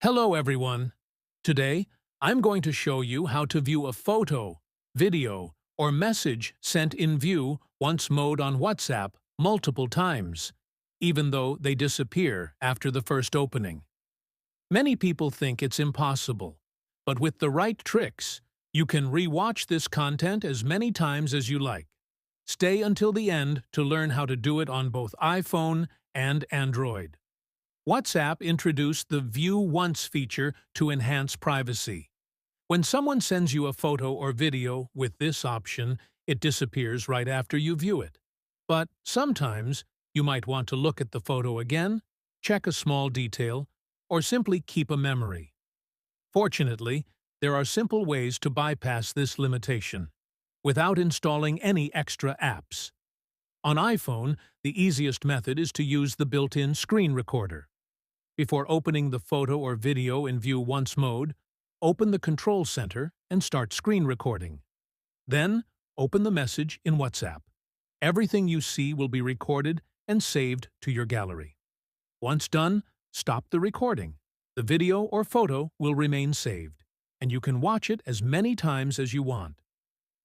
Hello everyone. Today, I'm going to show you how to view a photo, video, or message sent in View Once mode on WhatsApp multiple times, even though they disappear after the first opening. Many people think it's impossible, but with the right tricks, you can re-watch this content as many times as you like. Stay until the end to learn how to do it on both iPhone and Android. WhatsApp introduced the View Once feature to enhance privacy. When someone sends you a photo or video with this option, it disappears right after you view it. But sometimes, you might want to look at the photo again, check a small detail, or simply keep a memory. Fortunately, there are simple ways to bypass this limitation, without installing any extra apps. On iPhone, the easiest method is to use the built-in screen recorder. Before opening the photo or video in View Once mode, open the Control Center and start screen recording. Then, open the message in WhatsApp. Everything you see will be recorded and saved to your gallery. Once done, stop the recording. The video or photo will remain saved, and you can watch it as many times as you want.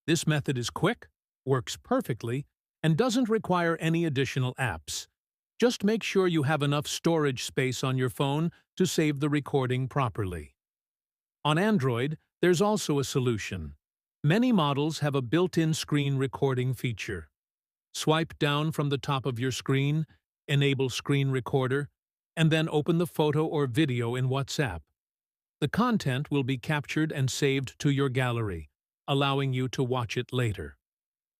This method is quick, works perfectly, and doesn't require any additional apps. Just make sure you have enough storage space on your phone to save the recording properly. On Android, there's also a solution. Many models have a built-in screen recording feature. Swipe down from the top of your screen, enable Screen Recorder, and then open the photo or video in WhatsApp. The content will be captured and saved to your gallery, allowing you to watch it later.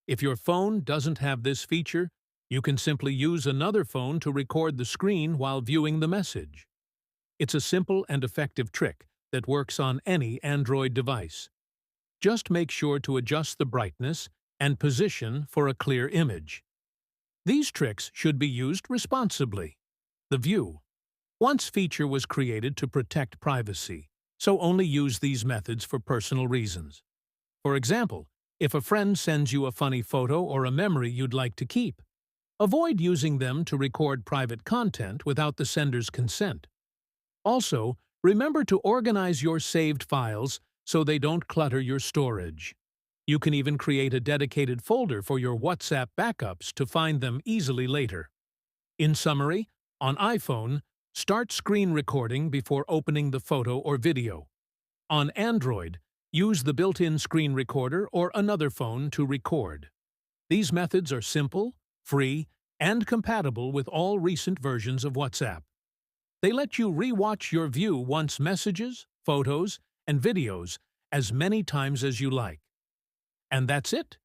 If your phone doesn't have this feature, you can simply use another phone to record the screen while viewing the message. It's a simple and effective trick that works on any Android device. Just make sure to adjust the brightness and position for a clear image. These tricks should be used responsibly. The View Once feature was created to protect privacy, so only use these methods for personal reasons. For example, if a friend sends you a funny photo or a memory you'd like to keep, avoid using them to record private content without the sender's consent. Also, remember to organize your saved files so they don't clutter your storage. You can even create a dedicated folder for your WhatsApp backups to find them easily later. In summary, on iPhone, start screen recording before opening the photo or video. On Android, use the built-in screen recorder or another phone to record. These methods are simple, free, and compatible with all recent versions of WhatsApp. They let you re-watch your View Once messages, photos, and videos as many times as you like. And that's it.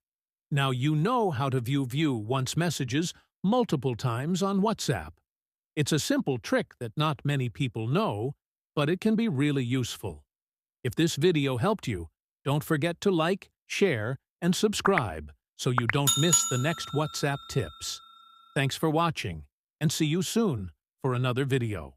Now you know how to view Once messages multiple times on WhatsApp. It's a simple trick that not many people know, but it can be really useful. If this video helped you, don't forget to like, share, and subscribe so you don't miss the next WhatsApp tips. Thanks for watching, and see you soon for another video.